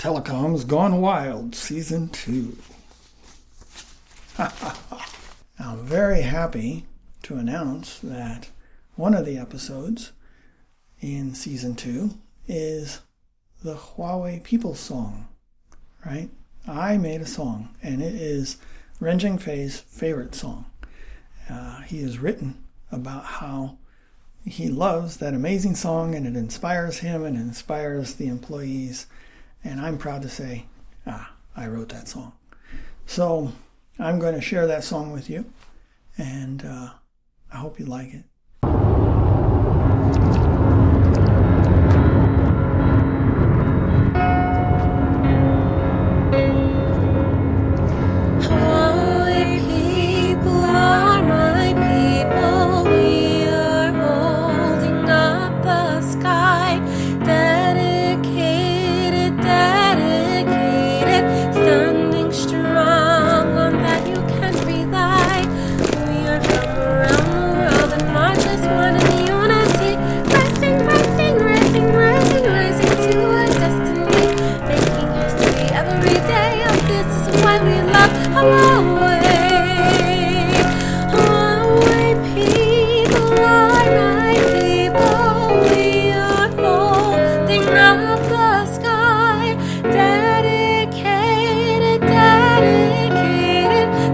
Telecom's Gone Wild, Season 2. I'm very happy to announce that one of the episodes in Season 2 is the Huawei People song, right? I made a song, and it is Ren Zhengfei's favorite song. He has written about how he loves that amazing song, and it inspires him and inspires the employees. And I'm proud to say, I wrote that song. So I'm going to share that song with you, and I hope you like it. Huawei people are my people. We are holding up the sky. Dedicated, standing strong on that you can rely. We are from around the world and march as one in unity. Rising to our destiny. Making history every day. Oh, this is why we love Huawei. Huawei people are my people. We are holding up the sky. Dedicated,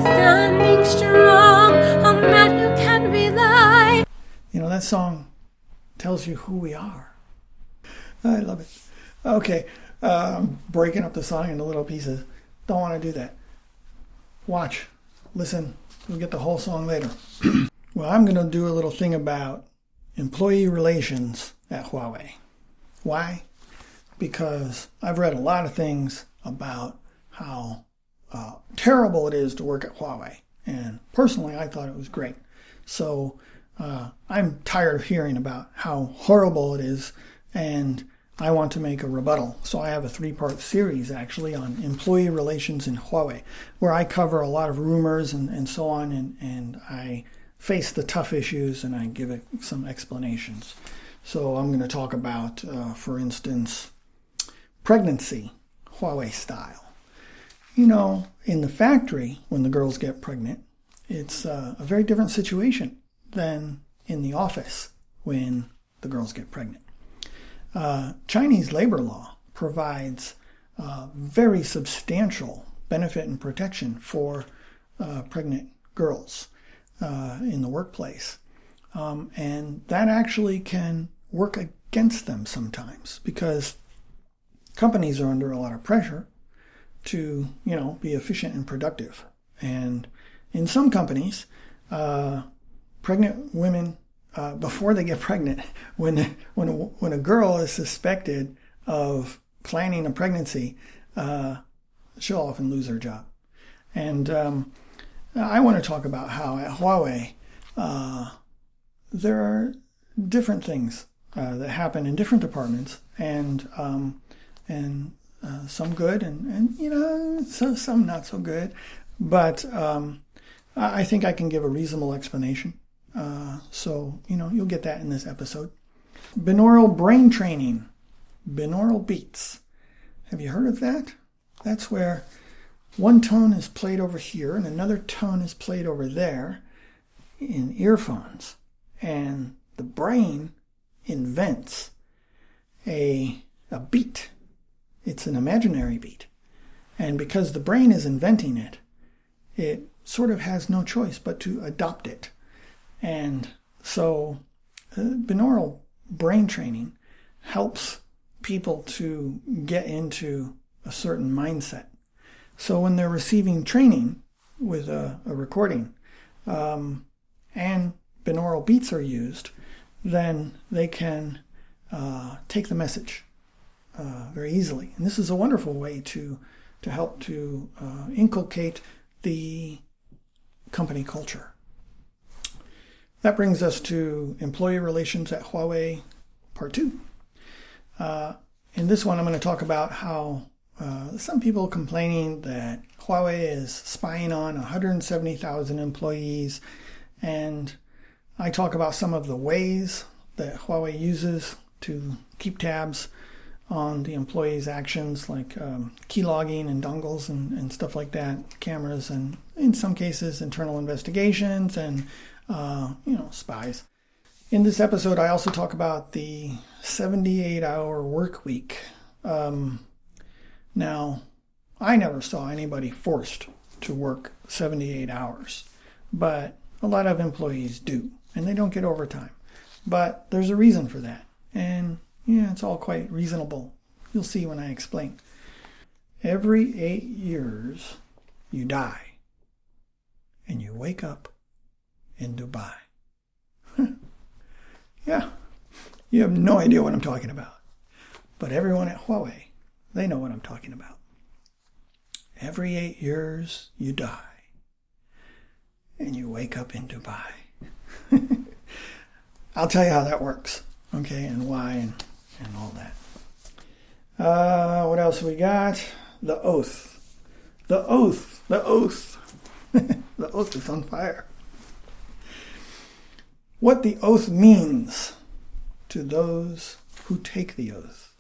standing strong on that you can rely. You know, that song tells you who we are. I love it. Okay, breaking up the song into little pieces. Don't want to do that. Watch, listen, we'll get the whole song later. Well, I'm going to do a little thing about employee relations at Huawei. Why? Because I've read a lot of things about how terrible it is to work at Huawei. And personally, I thought it was great. So I'm tired of hearing about how horrible it is, and I want to make a rebuttal. So I have a 3-part series actually on employee relations in Huawei, where I cover a lot of rumors and so on, and I face the tough issues and I give it some explanations. So I'm going to talk about, for instance, pregnancy, Huawei style. You know, in the factory, when the girls get pregnant, it's a very different situation than in the office when the girls get pregnant. Chinese labor law provides very substantial benefit and protection for pregnant girls in the workplace. And that actually can work against them sometimes because companies are under a lot of pressure to, be efficient and productive. And in some companies, pregnant women, before they get pregnant, when a girl is suspected of planning a pregnancy, she'll often lose her job. And I want to talk about how at Huawei there are different things that happen in different departments, and some good and some not so good. But I think I can give a reasonable explanation. So you'll get that in this episode. Binaural brain training, binaural beats. Have you heard of that? That's where one tone is played over here and another tone is played over there in earphones. And the brain invents a beat. It's an imaginary beat. And because the brain is inventing it, it sort of has no choice but to adopt it. And so binaural brain training helps people to get into a certain mindset. So when they're receiving training with a recording and binaural beats are used, then they can take the message very easily. And this is a wonderful way to help to inculcate the company culture. That brings us to employee relations at Huawei, part 2. In this one, I'm going to talk about how some people complaining that Huawei is spying on 170,000 employees, and I talk about some of the ways that Huawei uses to keep tabs on the employees' actions, like key logging and dongles and stuff like that, cameras, and in some cases internal investigations and spies. In this episode, I also talk about the 78-hour work week. Now, I never saw anybody forced to work 78 hours, but a lot of employees do, and they don't get overtime. But there's a reason for that, and it's all quite reasonable. You'll see when I explain. Every 8 years, you die, and you wake up in Dubai. Yeah, you have no idea what I'm talking about. But everyone at Huawei, they know what I'm talking about. Every 8 years, you die, and you wake up in Dubai. I'll tell you how that works, okay, and why, and all that. What else we got? The oath. The oath. The oath. The oath is on fire. What the oath means to those who take the oath.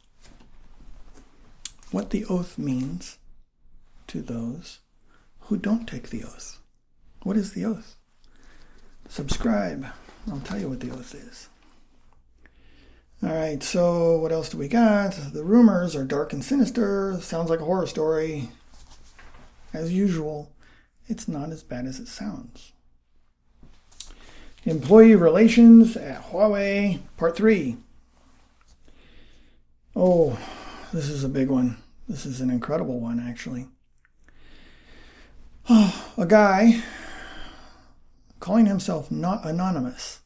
What the oath means to those who don't take the oath. What is the oath? Subscribe. I'll tell you what the oath is. All right, so what else do we got? The rumors are dark and sinister. Sounds like a horror story. As usual, it's not as bad as it sounds. Employee relations at Huawei, part 3. Oh, this is a big one. This is an incredible one, actually. A guy calling himself not anonymous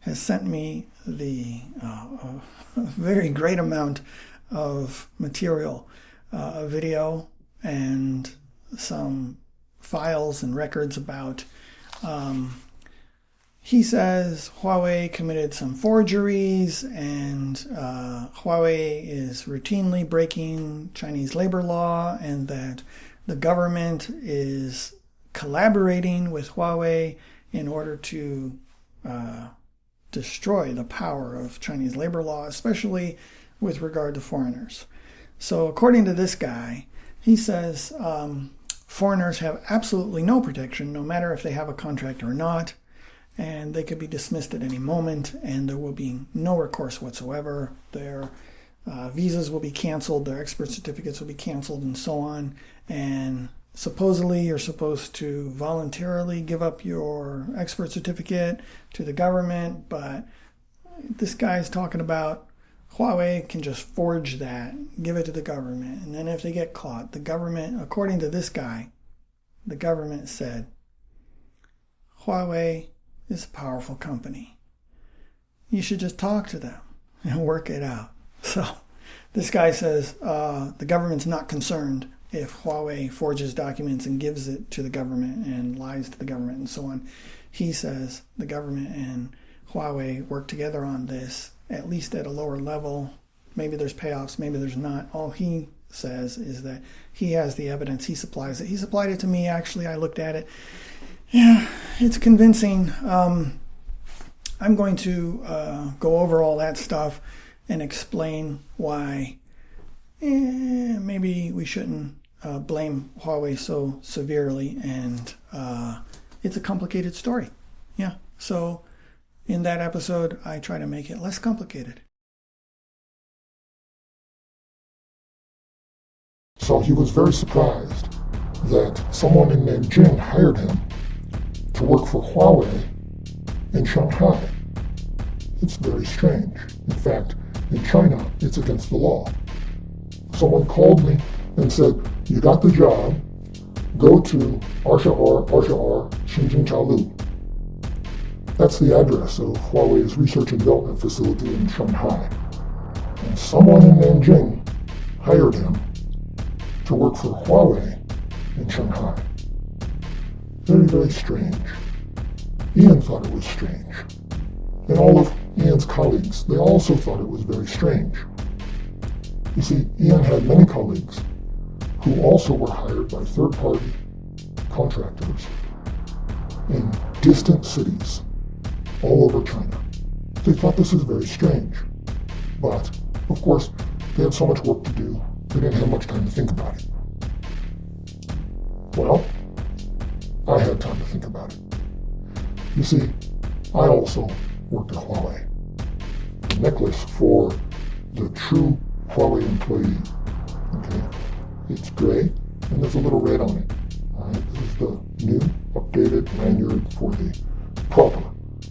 has sent me the a very great amount of material, a video and some files and records about he says Huawei committed some forgeries and Huawei is routinely breaking Chinese labor law, and that the government is collaborating with Huawei in order to destroy the power of Chinese labor law, especially with regard to foreigners. So according to this guy, he says foreigners have absolutely no protection, no matter if they have a contract or not, and they could be dismissed at any moment, and there will be no recourse whatsoever. Their visas will be canceled, their expert certificates will be canceled, and so on. And supposedly you're supposed to voluntarily give up your expert certificate to the government, but this guy's talking about Huawei can just forge that, give it to the government, and then if they get caught, the government, according to this guy, the government said, Huawei is a powerful company. You should just talk to them and work it out. So this guy says the government's not concerned if Huawei forges documents and gives it to the government and lies to the government and so on. He says the government and Huawei work together on this, at least at a lower level. Maybe there's payoffs, maybe there's not. All he says is that he has the evidence, he supplies it. He supplied it to me, actually. I looked at it. Yeah, it's convincing. I'm going to go over all that stuff and explain why maybe we shouldn't blame Huawei so severely, and it's a complicated story. Yeah, so in that episode, I try to make it less complicated. So he was very surprised that someone in Nanjing hired him to work for Huawei in Shanghai. It's very strange. In fact, in China, it's against the law. Someone called me and said, you got the job, go to Arsha Xinjiang Chaolu. That's the address of Huawei's research and development facility in Shanghai. And someone in Nanjing hired him to work for Huawei in Shanghai. Very, very strange. Ian thought it was strange. And all of Ian's colleagues, they also thought it was very strange. You see, Ian had many colleagues who also were hired by third-party contractors in distant cities all over China. They thought this is very strange. But, of course, They had so much work to do, they didn't have much time to think about it. Well, I had time to think about it. You see, I also worked at Huawei. The necklace for the true Huawei employee. Okay, it's gray and there's a little red on it. This is the new, updated lanyard for the proper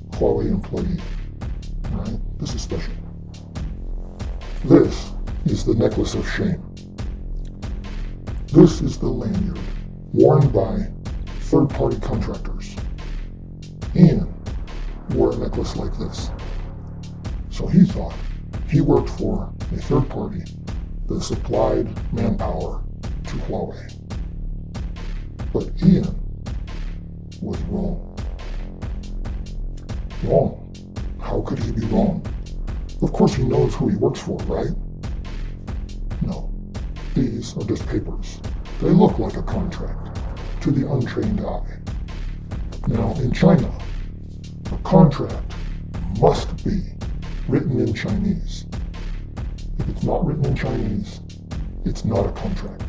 Huawei employee. Alright, this is special. This is the necklace of shame. This is the lanyard worn by third-party contractors. Ian wore a necklace like this. So he thought he worked for a third party that supplied manpower to Huawei. But Ian was wrong. Wrong? How could he be wrong? Of course he knows who he works for, right? No. These are just papers. They look like a contract to the untrained eye. Now, in China, a contract must be written in Chinese. If it's not written in Chinese, it's not a contract.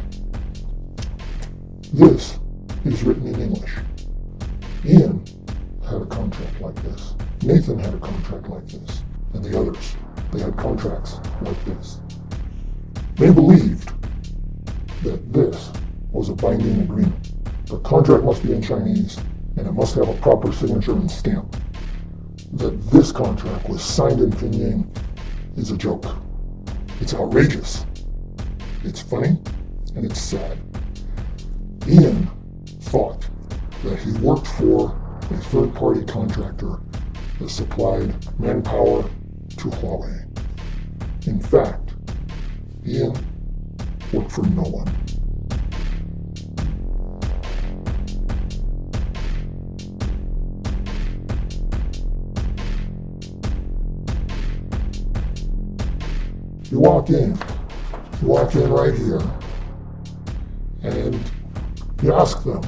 This is written in English. Ian had a contract like this. Nathan had a contract like this. And the others, they had contracts like this. They believed that this was a binding agreement. The contract must be in Chinese, and it must have a proper signature and stamp. That this contract was signed in Pinyin is a joke. It's outrageous. It's funny, and it's sad. Ian thought that he worked for a third-party contractor that supplied manpower to Huawei. In fact, Ian worked for no one. You walk in right here, and you ask them,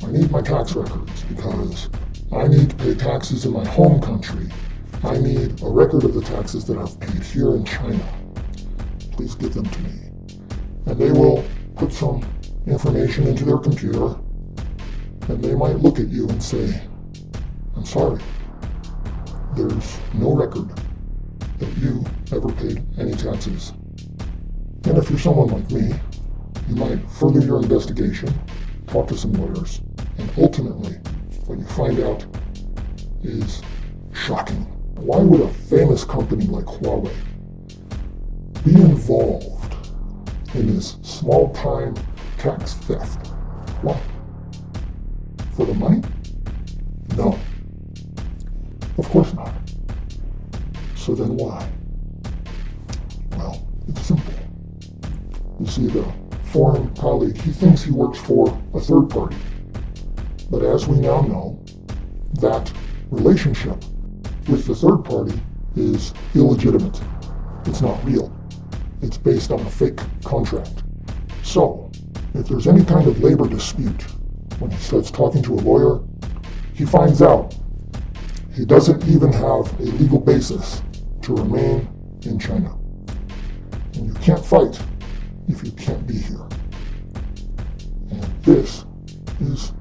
I need my tax records because I need to pay taxes in my home country. I need a record of the taxes that I've paid here in China. Please give them to me. And they will put some information into their computer, and they might look at you and say, I'm sorry, there's no record that you ever paid any taxes. And if you're someone like me, you might further your investigation, talk to some lawyers, and ultimately, what you find out is shocking. Why would a famous company like Huawei be involved in this small-time tax theft? Why? For the money? No. Of course not. So then why? Well, it's simple. You see, the foreign colleague, he thinks he works for a third party. But as we now know, that relationship with the third party is illegitimate. It's not real. It's based on a fake contract. So, if there's any kind of labor dispute, when he starts talking to a lawyer, he finds out he doesn't even have a legal basis to remain in China. And you can't fight if you can't be here. And this is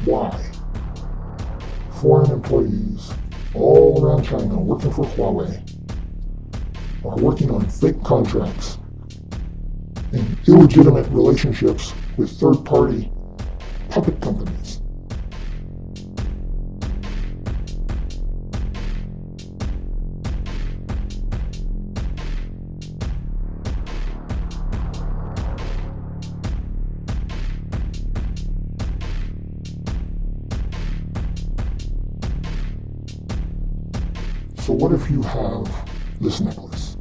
why foreign employees all around China working for Huawei are working on fake contracts and illegitimate relationships with third-party puppet companies. So what if you have this necklace?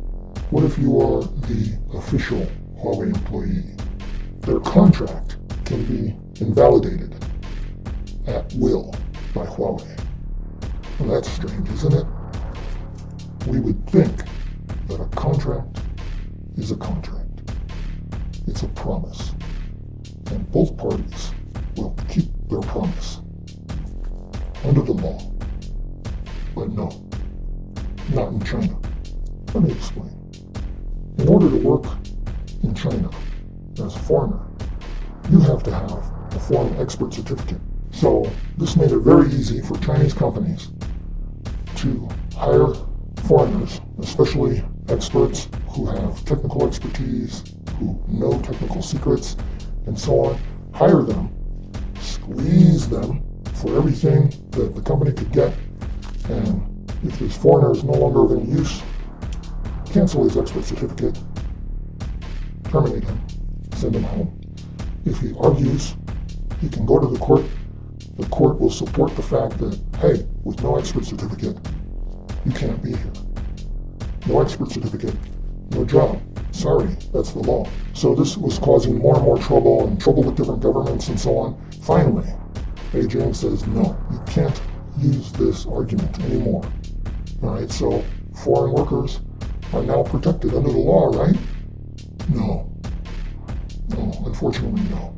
What if you are the official Huawei employee? Their contract can be invalidated at will by Huawei. Well, that's strange, isn't it? We would think that a contract is a contract. It's a promise. And both parties will keep their promise under the law. But no. Not in China. Let me explain. In in order to work in China as a foreigner, you have to have a foreign expert certificate. So this made it very easy for Chinese companies to hire foreigners, especially experts who have technical expertise, who know technical secrets, and so on. Hire them, squeeze them for everything that the company could get, and if this foreigner is no longer of any use, cancel his expert certificate, terminate him, send him home. If he argues, he can go to the court. The court will support the fact that, hey, with no expert certificate, you can't be here. No expert certificate, no job. Sorry, that's the law. So this was causing more and more trouble and trouble with different governments and so on. Finally, Beijing says, no, you can't use this argument anymore. All right, so foreign workers are now protected under the law, right? No, unfortunately, no.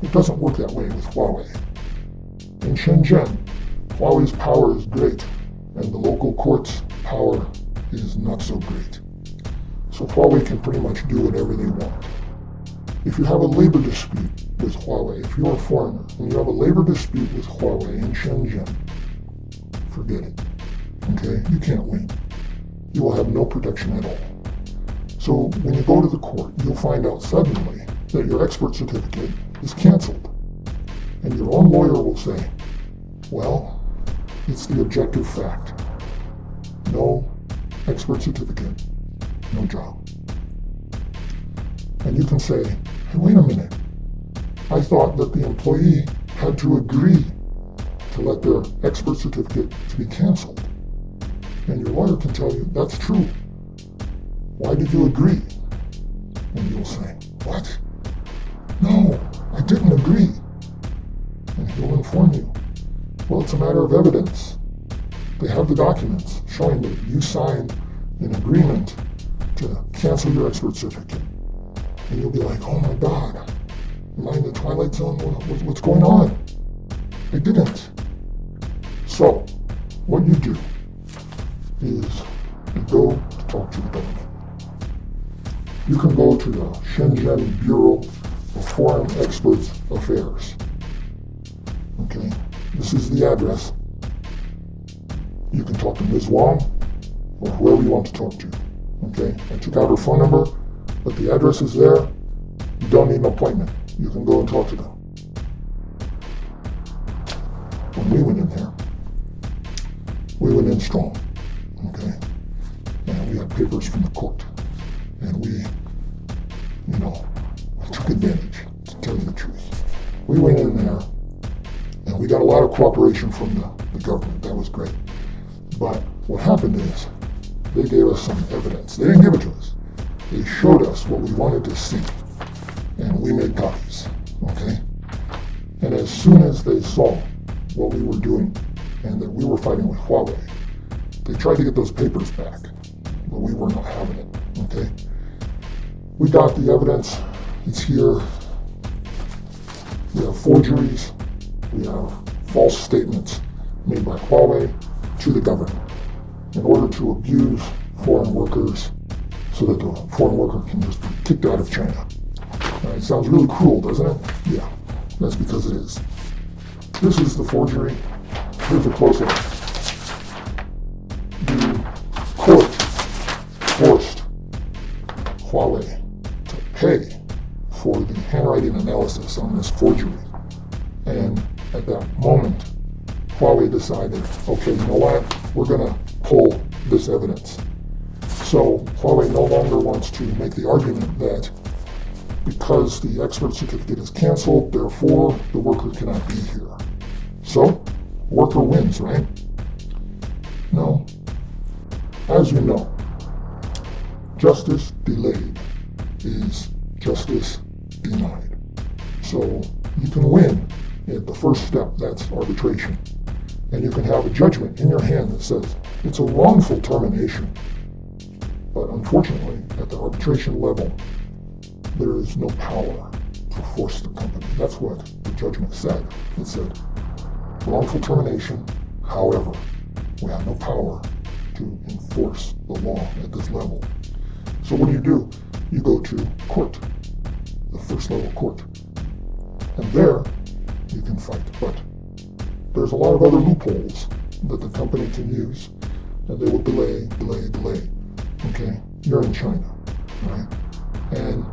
It doesn't work that way with Huawei. In Shenzhen, Huawei's power is great, and the local court's power is not so great. So Huawei can pretty much do whatever they want. If you have a labor dispute with Huawei, if you're a foreigner, and you have a labor dispute with Huawei in Shenzhen, forget it. Okay? You can't win. You will have no protection at all. So when you go to the court, you'll find out suddenly that your expert certificate is canceled. And your own lawyer will say, well, it's the objective fact. No expert certificate, no job. And you can say, hey, wait a minute. I thought that the employee had to agree to let their expert certificate to be canceled. And your lawyer can tell you, that's true. Why did you agree? And you'll say, what? No, I didn't agree. And he'll inform you, well, it's a matter of evidence. They have the documents showing that you signed an agreement to cancel your expert certificate. And you'll be like, oh my God, am I in the Twilight Zone? What's going on? I didn't. So, what you do is you go to talk to the government. You can go to the Shenzhen Bureau of Foreign Experts Affairs. Okay, this is the address. You can talk to Ms. Wong or whoever you want to talk to. Okay, I took out her phone number, but the address is there. You don't need an appointment. You can go and talk to them. When we went in there, we went in strong. Okay, and we had papers from the court, and we took advantage, to tell you the truth. We went in there, and we got a lot of cooperation from the government. That was great. But what happened is, they gave us some evidence. They didn't give it to us. They showed us what we wanted to see, and we made copies, okay? And as soon as they saw what we were doing, and that we were fighting with Huawei, they tried to get those papers back, but we were not having it, okay? We got the evidence. It's here. We have forgeries. We have false statements made by Huawei to the government in order to abuse foreign workers so that the foreign worker can just be kicked out of China. It sounds really cruel, doesn't it? Yeah, that's because it is. This is the forgery. Here's a close-up. The court forced Huawei to pay for the handwriting analysis on this forgery. And at that moment, Huawei decided, okay, you know what? We're going to pull this evidence. So Huawei no longer wants to make the argument that because the expert certificate is canceled, therefore the worker cannot be here. So, worker wins, right? No. As you know, justice delayed is justice denied. So you can win at the first step, that's arbitration. And you can have a judgment in your hand that says it's a wrongful termination. But unfortunately, at the arbitration level, there is no power to force the company. That's what the judgment said. It said, wrongful termination, however, we have no power to enforce the law at this level. So what do? You go to court, the first level court. And there, you can fight. But there's a lot of other loopholes that the company can use, and they will delay. Okay? You're in China, right? And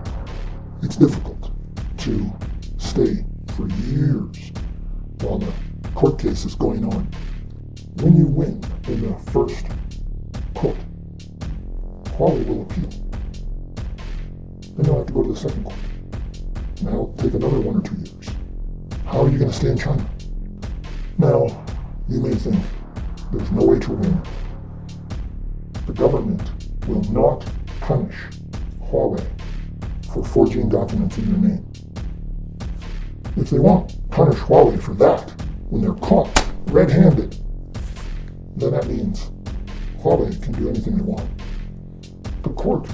it's difficult to stay for years while the court case is going on. When you win in the first court, Huawei will appeal. Then you'll have to go to the second court. And that'll take another 1 or 2 years. How are you going to stay in China? Now, you may think there's no way to win. The government will not punish Huawei for forging documents in your name. If they want to punish Huawei for that, when they're caught red-handed, then that means Huawei can do anything they want. The court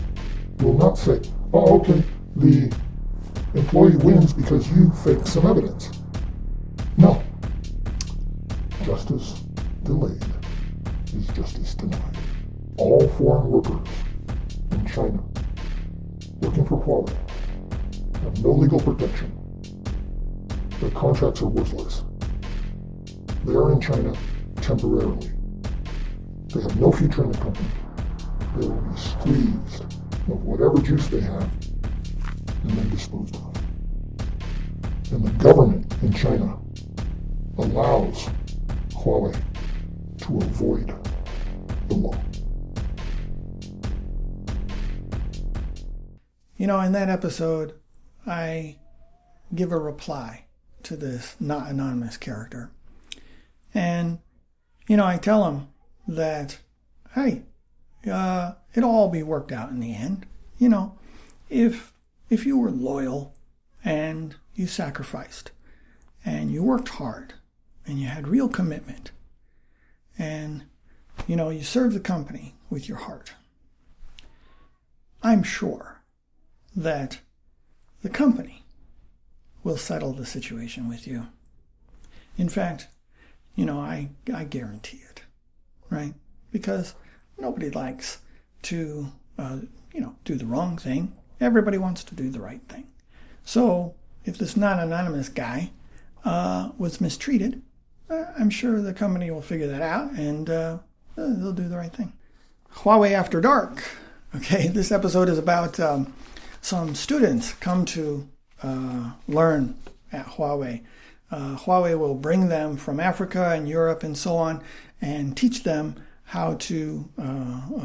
will not say, oh, okay, the employee wins because you faked some evidence. No. Justice delayed is justice denied. All foreign workers in China working for Huawei have no legal protection. Their contracts are worthless. They are in China temporarily. They have no future in the company. They will be squeezed of whatever juice they have and then disposed of. And the government in China allows Huawei to avoid the law. You know, in that episode, I give a reply to this not anonymous character. And, you know, I tell him that, hey, it'll all be worked out in the end. You know, if you were loyal and you sacrificed and you worked hard and you had real commitment and, you know, you served the company with your heart, I'm sure that the company will settle the situation with you. In fact, you know, I guarantee it, right? Because nobody likes to, do the wrong thing. Everybody wants to do the right thing. So if this non-anonymous guy was mistreated, I'm sure the company will figure that out and they'll do the right thing. Huawei After Dark. Okay, this episode is about some students come to learn at Huawei. Huawei will bring them from Africa and Europe and so on and teach them how to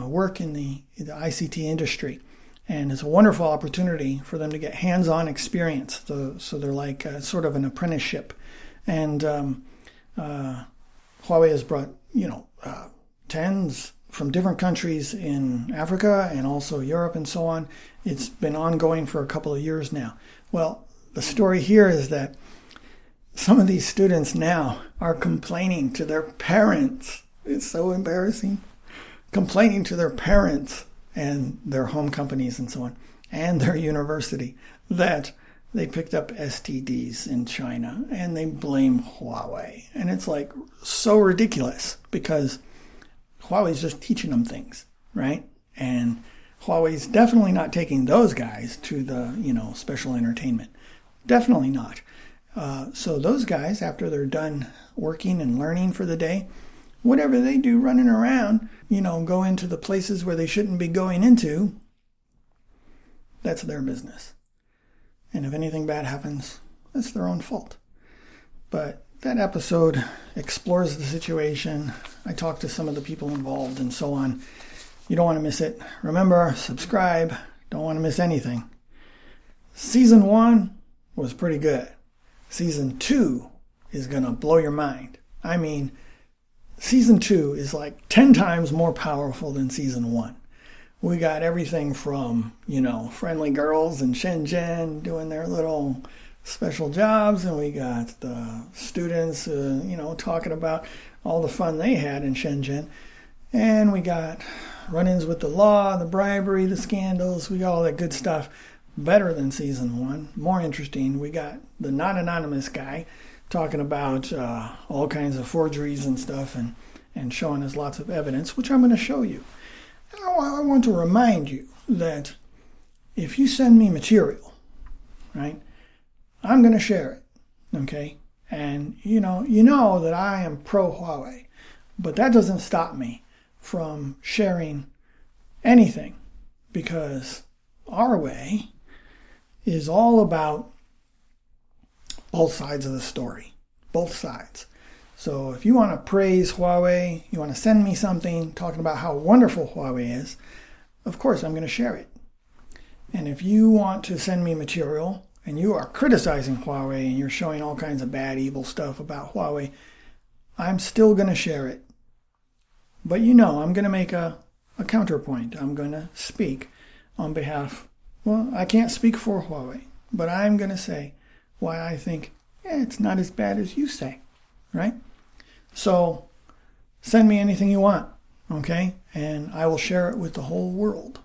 work in the ICT industry. And it's a wonderful opportunity for them to get hands-on experience. So they're like sort of an apprenticeship. And Huawei has brought, tens from different countries in Africa and also Europe and so on. It's been ongoing for a couple of years now. Well, the story here is that some of these students now are complaining to their parents. It's so embarrassing. Complaining to their parents and their home companies and so on, and their university, that they picked up STDs in China and they blame Huawei. And it's like so ridiculous because Huawei's just teaching them things, right? And Huawei's definitely not taking those guys to the, special entertainment. Definitely not. So those guys, after they're done working and learning for the day, whatever they do running around, go into the places where they shouldn't be going into, that's their business. And if anything bad happens, that's their own fault. But that episode explores the situation. I talk to some of the people involved and so on. You don't want to miss it. Remember, subscribe. Don't want to miss anything. Season 1 was pretty good. Season 2 is going to blow your mind. I mean, Season 2 is like 10 times more powerful than Season 1. We got everything from, friendly girls in Shenzhen doing their little special jobs, and we got the students, talking about all the fun they had in Shenzhen. And we got run-ins with the law, the bribery, the scandals. We got all that good stuff. Better than Season 1. More interesting. We got the not anonymous guy talking about all kinds of forgeries and stuff and showing us lots of evidence, which I'm going to show you. I want to remind you that if you send me material, right, I'm going to share it, okay? And you know that I am pro Huawei, but that doesn't stop me from sharing anything, because our way is all about both sides of the story, both sides. So if you want to praise Huawei, you want to send me something talking about how wonderful Huawei is, of course I'm going to share it. And if you want to send me material and you are criticizing Huawei and you're showing all kinds of bad, evil stuff about Huawei, I'm still going to share it. But I'm going to make a counterpoint. I'm going to speak on behalf, well, I can't speak for Huawei, but I'm going to say why I think it's not as bad as you say, right? So send me anything you want, okay? And I will share it with the whole world.